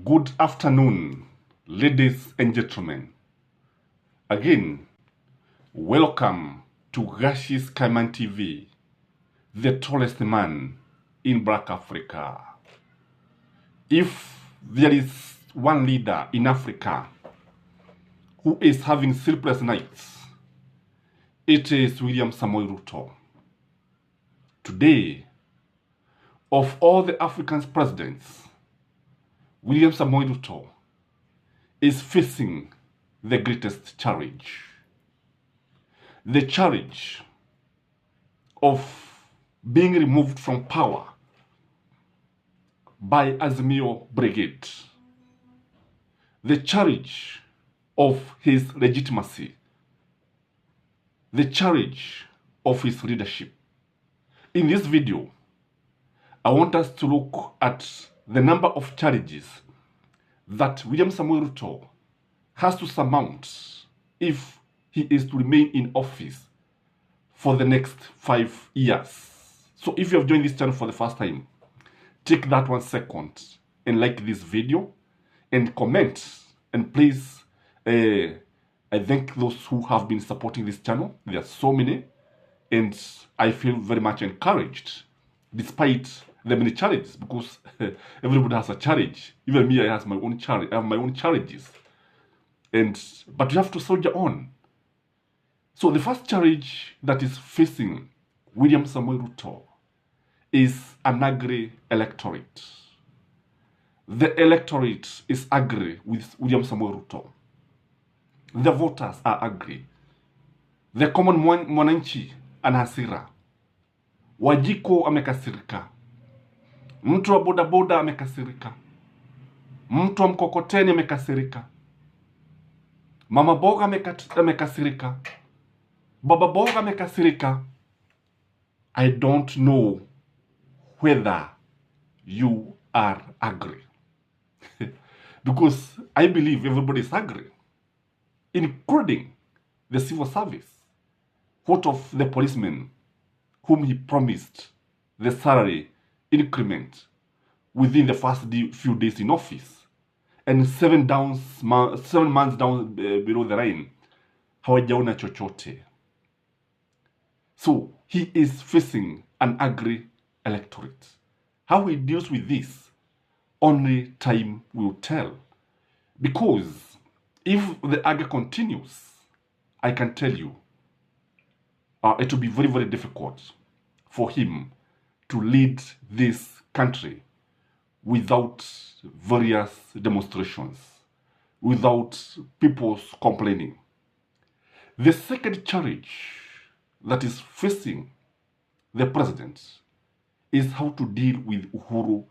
Good afternoon, ladies and gentlemen. Again, welcome to Gachie's Skyman TV, the tallest man in Black Africa. If there is one leader in Africa who is having sleepless nights, it is William Ruto. Today, of all the African presidents, William Ruto is facing the greatest challenge. The challenge of being removed from power by Azimio Brigade. The challenge of his legitimacy. The challenge of his leadership. In this video, I want us to look at the number of challenges that William Ruto has to surmount if he is to remain in office for the next 5 years. So if you have joined this channel for the first time, take that 1 second and like this video and comment. And please, I thank those who have been supporting this channel. There are so many, and I feel very much encouraged despite the many challenges, because everybody has a challenge. Even me, I have my own challenge. I have my own challenges, but you have to soldier on. So the first challenge that is facing William Ruto is an angry electorate. The electorate is angry with William Ruto. The voters are angry. The common mwananchi ana hasira. Wajiko amekasirika. Mtu wa bodaboda amekasirika. Mtu wa mkokoteni amekasirika. Mama boga amekasirika. Baba boga amekasirika. I don't know whether you are angry. Because I believe everybody is angry, including the civil service. What of the policemen whom he promised the salary increment within the first few days in office, and 7 months down below the line, hawajaona chochote. So he is facing an angry electorate. How he deals with this, only time will tell. Because if the anger continues, I can tell you, it will be very, very difficult for him to lead this country without various demonstrations, without people complaining. The second challenge that is facing the president is how to deal with Uhuru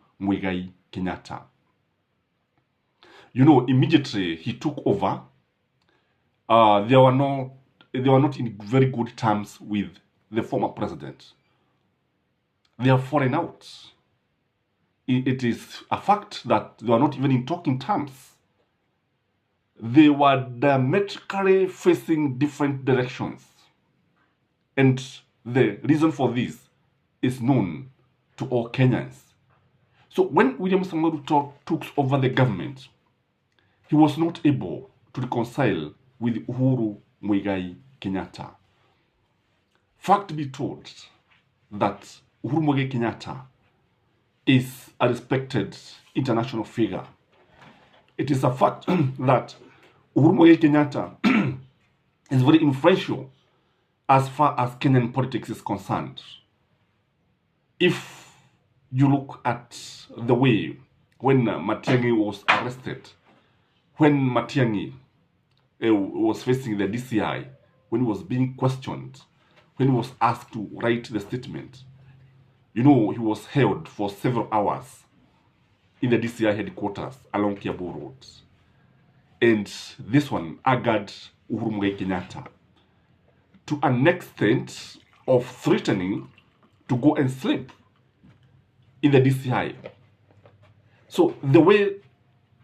Kenyatta. You know, immediately he took over, they were not in very good terms with the former president. They have fallen out. It is a fact that they were not even in talking terms. They were diametrically facing different directions. And the reason for this is known to all Kenyans. So when William Ruto took over the government, he was not able to reconcile with Uhuru Kenyatta. Fact be told that Uhuru Kenyatta is a respected international figure. It is a fact that Uhuru Kenyatta is very influential as far as Kenyan politics is concerned. If you look at the way when Matiang'i was arrested, when Matiang'i was facing the DCI, when he was being questioned, when he was asked to write the statement, you know, he was held for several hours in the DCI headquarters along Kiambu Road. And this one angered Uhuru Kenyatta to an extent of threatening to go and sleep in the DCI. So the way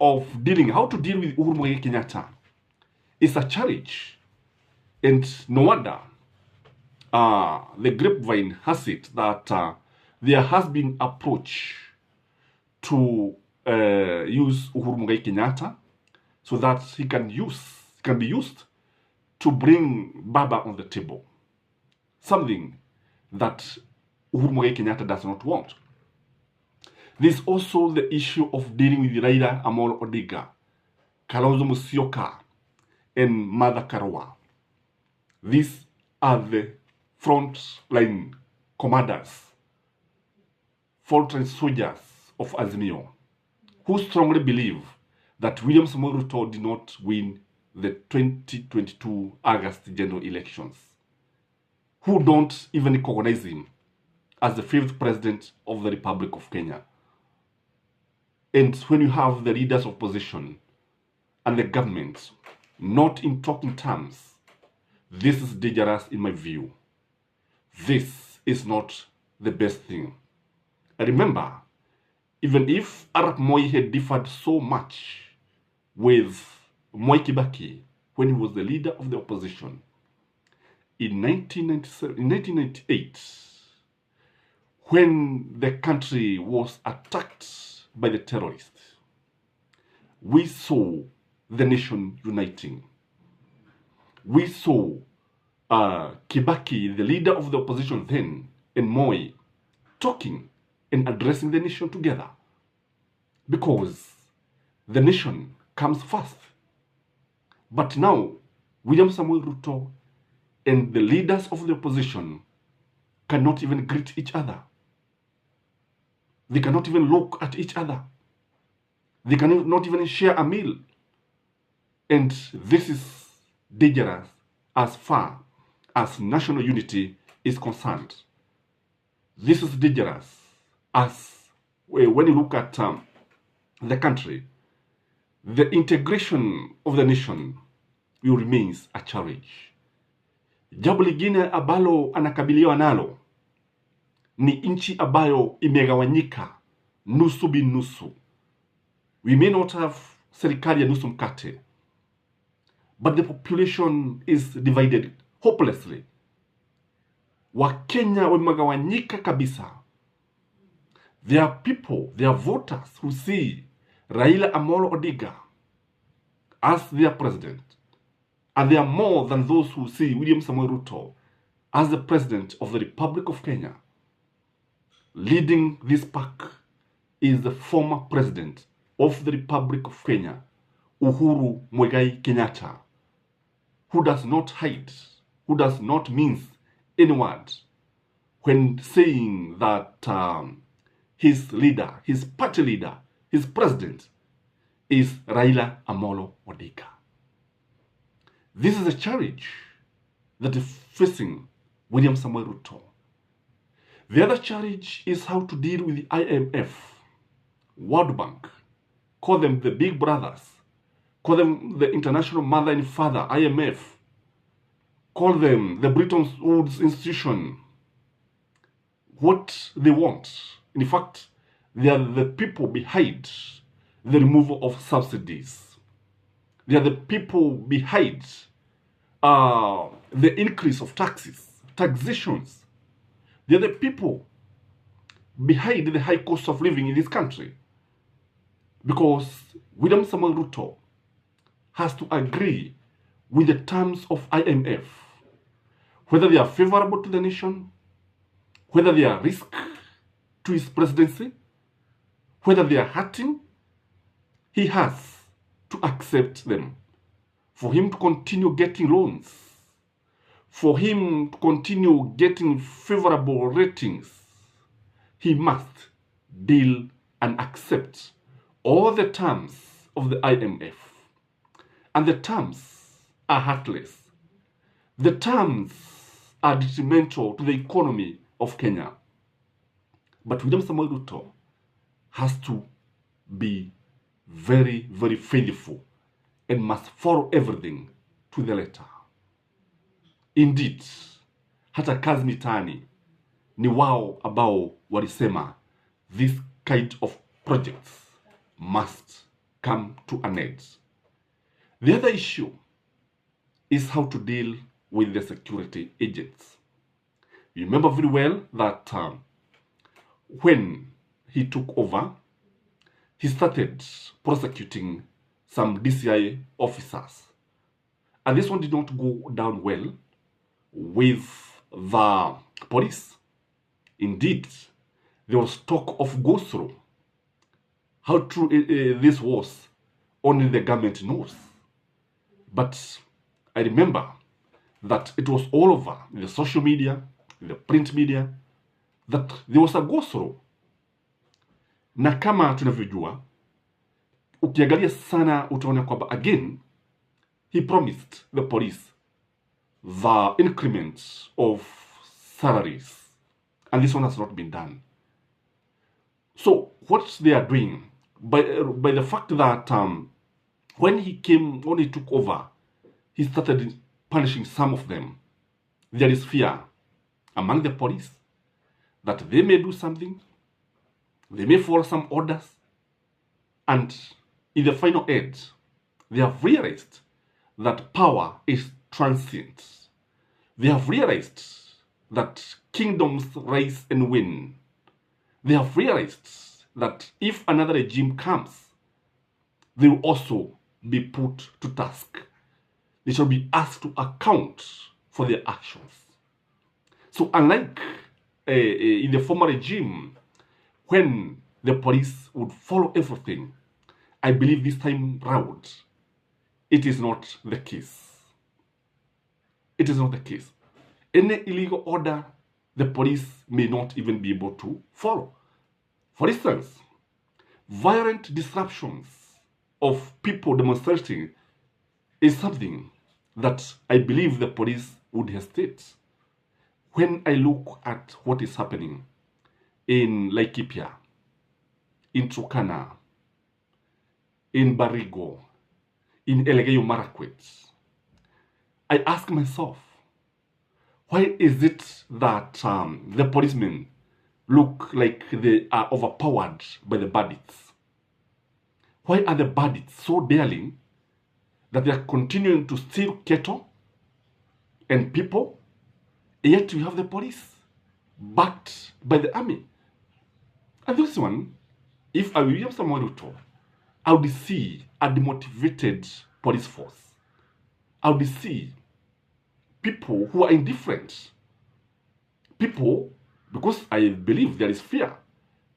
of how to deal with Uhuru Kenyatta is a challenge. And no wonder the grapevine has it that there has been approach to use Uhuru Muigai Kenyatta so that he can be used to bring Baba on the table. Something that Uhuru Muigai Kenyatta does not want. There's also the issue of dealing with Raila Amolo Odinga, Kalonzo Musyoka, and Martha Karua. These are the front-line commanders, front-line soldiers of Azimio, who strongly believe that William Ruto did not win the 2022 August general elections, who don't even recognize him as the 5th president of the Republic of Kenya. And when you have the leaders of opposition and the government not in talking terms, this is dangerous in my view. This is not the best thing. I remember, even if Arap Moi had differed so much with Mwai Kibaki when he was the leader of the opposition, in 1998, when the country was attacked by the terrorists, we saw the nation uniting. We saw Kibaki, the leader of the opposition then, and Moi talking and addressing the nation together, because the nation comes first. But now, William Samuel Ruto and the leaders of the opposition cannot even greet each other. They cannot even look at each other. They cannot even share a meal. And this is dangerous as far as national unity is concerned. This is dangerous as when you look at the country, the integration of the nation will remains a challenge. Jambo lingine ambalo anakabiliwa nalo ni nchi ambayo imegawanyika nusu bin nusu. We may not have serikali ya nusu mkate, but the population is divided hopelessly. Wakenya wamegawanyika kabisa. There are people, there are voters who see Raila Amolo Odinga as their president, and there are more than those who see William Samuel Ruto as the president of the Republic of Kenya. Leading this pack is the former president of the Republic of Kenya, Uhuru Muigai Kenyatta, who does not hide, who does not mince any word when saying that his leader, his party leader, his president is Raila Amolo Odinga. This is a challenge that is facing William Samuel Ruto. The other challenge is how to deal with the IMF, World Bank, call them the big brothers, call them the International Mother and Father, IMF, call them the Bretton Woods Institution. What they want, in fact, they are the people behind the removal of subsidies. They are the people behind the increase of taxes, taxations. They are the people behind the high cost of living in this country. Because William Samuel Ruto has to agree with the terms of IMF, whether they are favorable to the nation, whether they are risk to his presidency, whether they are hurting, he has to accept them. For him to continue getting loans, for him to continue getting favorable ratings, he must deal and accept all the terms of the IMF. And the terms are heartless. The terms are detrimental to the economy of Kenya. But William Samuel Ruto has to be very, very faithful and must follow everything to the letter. Indeed, hata kazi mitaani ni wao ambao walisema this kind of projects must come to an end. The other issue is how to deal with the security agents. You remember very well that when he took over, he started prosecuting some DCI officers. And this one did not go down well with the police. Indeed, there was talk of go-through. How true this was, only the government knows. But I remember that it was all over in the social media, in the print media, that there was a go-through. Na kama tunavyojua, ukiangalia sana utaona kwamba again, he promised the police the increments of salaries. And this one has not been done. So what they are doing, by the fact that when he took over, he started punishing some of them. There is fear among the police that they may do something, they may follow some orders, and in the final end, they have realized that power is transient. They have realized that kingdoms rise and win. They have realized that if another regime comes, they will also be put to task. They shall be asked to account for their actions. So unlike in the former regime, when the police would follow everything, I believe this time round, it is not the case. It is not the case. Any illegal order, the police may not even be able to follow. For instance, violent disruptions of people demonstrating is something that I believe the police would hesitate. When I look at what is happening in Laikipia, in Turkana, in Barigo, in Elgeyo Marakwet, I ask myself, why is it that the policemen look like they are overpowered by the bandits? Why are the bandits so daring that they are continuing to steal cattle and people, and yet we have the police backed by the army? And this one, if I were William Ruto, I would see a demotivated police force. I would see people who are indifferent. People, because I believe there is fear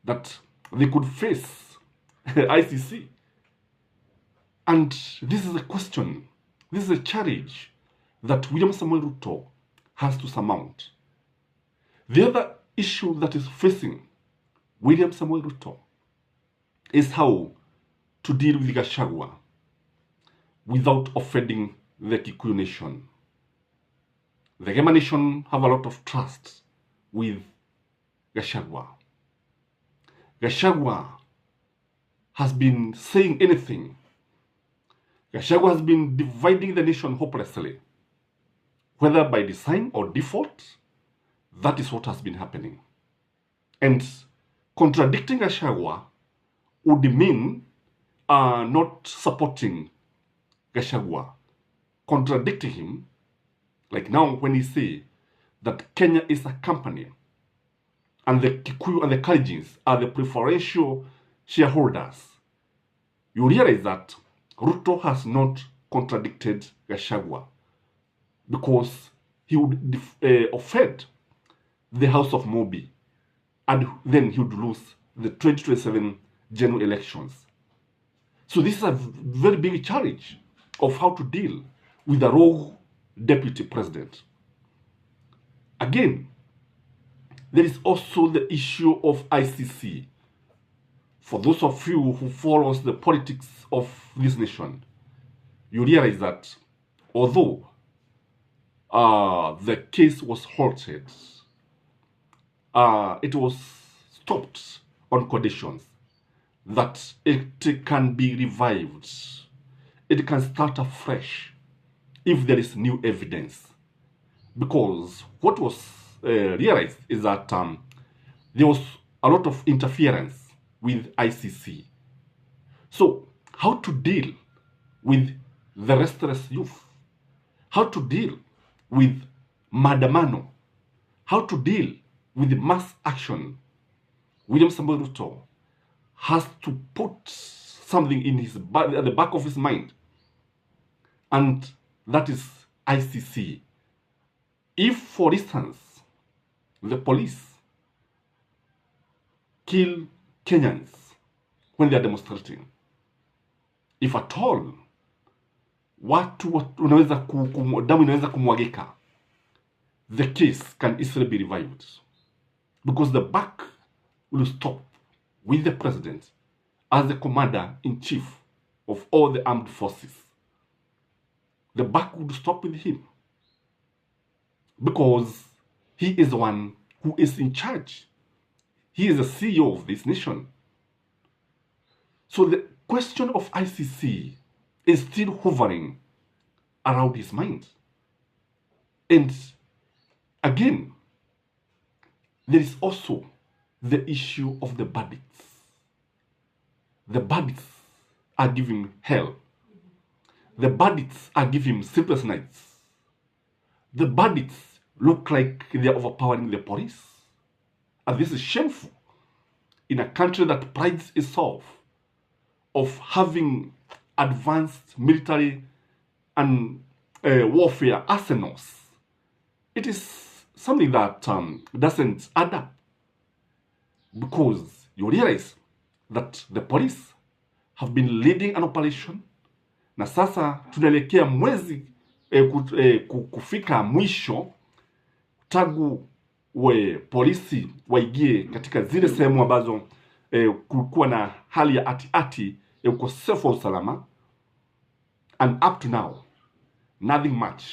that they could face ICC. And this is a question, this is a challenge that William Samuel Ruto has to surmount. The other issue that is facing William Samuel Ruto is how to deal with Gachagua without offending the Kikuyu nation. The Kenya nation have a lot of trust with Gachagua. Gachagua has been saying anything. Gachagua has been dividing the nation hopelessly. Whether by design or default, that is what has been happening. And contradicting Gachagua would mean not supporting Gachagua. Contradicting him, like now when he say that Kenya is a company and the Kikuyu and the Kalenjins are the preferential shareholders, you realize that Ruto has not contradicted Gachagua because he would offend the House of Mobi, and then he would lose the 2027 general elections. So this is a very big challenge of how to deal with a rogue deputy president. Again, there is also the issue of ICC. For those of you who follows the politics of this nation, you realize that although the case was halted, it was stopped on conditions that it can be revived. It can start afresh if there is new evidence. Because what was realized is that there was a lot of interference with ICC. So, how to deal with the restless youth? How to deal with Madamano? How to deal with mass action? William Samuel Ruto has to put something in his at the back of his mind, and that is ICC. If, for instance, the police kill Kenyans when they are demonstrating, if at all damu inaweza kumwagika, the case can easily be revived, because the buck will stop with the president as the commander-in-chief of all the armed forces. The buck would stop with him, because he is the one who is in charge. He is the CEO of this nation. So the question of ICC is still hovering around his mind. And again, there is also the issue of the bandits. The bandits are giving hell. The bandits are giving sleepless nights. The bandits look like they are overpowering the police. And this is shameful in a country that prides itself of having advanced military and warfare arsenals. It is something that doesn't add up, because you realize that the police have been leading an operation, na sasa tunaelekea mwezi kufika mwisho tangu polisi waigie katika zile sehemu ambazo kulikuwa na hali ya ati ya ukosefu wa usalama, and up to now nothing much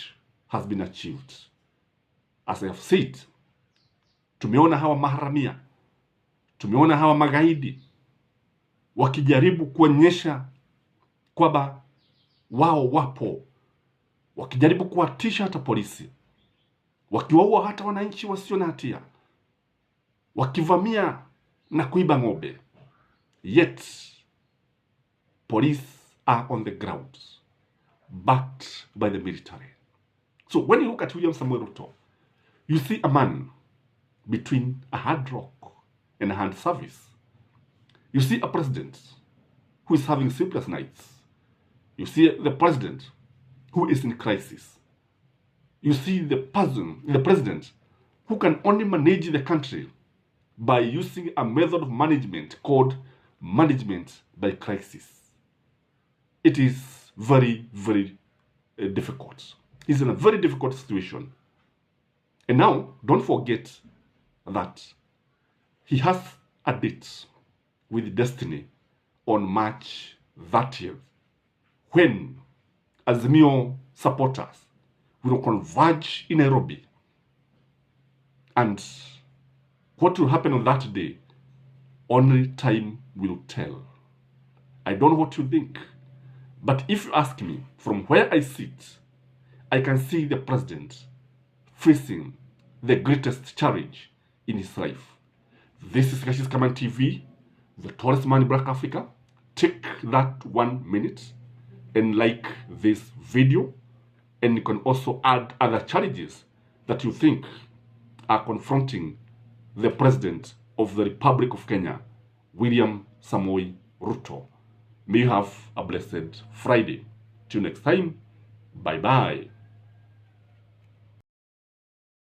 has been achieved. As I have said, tumeona hawa maharamia, tumeona hawa magaidi wakijaribu kuonyesha kwamba wao wapo, wakijaribu kuwatisha hata polisi, wakiwaua hata wananchi wasio na hatia, wakivamia na kuiba ng'ombe. Yet police are on the ground, backed by the military. So when you look at William Samuel Ruto, you see a man between a hard rock and a hand service. You see a president who is having sleepless nights. You see the president who is in crisis. You see the president who can only manage the country by using a method of management called management by crisis. It is very, very difficult. He's in a very difficult situation. And now, don't forget that he has a date with destiny on March 30th, when Azimio supporters will converge in Nairobi. And what will happen on that day, only time will tell. I don't know what you think, but if you ask me, from where I sit, I can see the president facing the greatest challenge in his life. This is Skyman TV, the tallest man in Black Africa. Take that 1 minute and like this video, and you can also add other challenges that you think are confronting the President of the Republic of Kenya, William Samoei Ruto. May you have a blessed Friday. Till next time, bye-bye.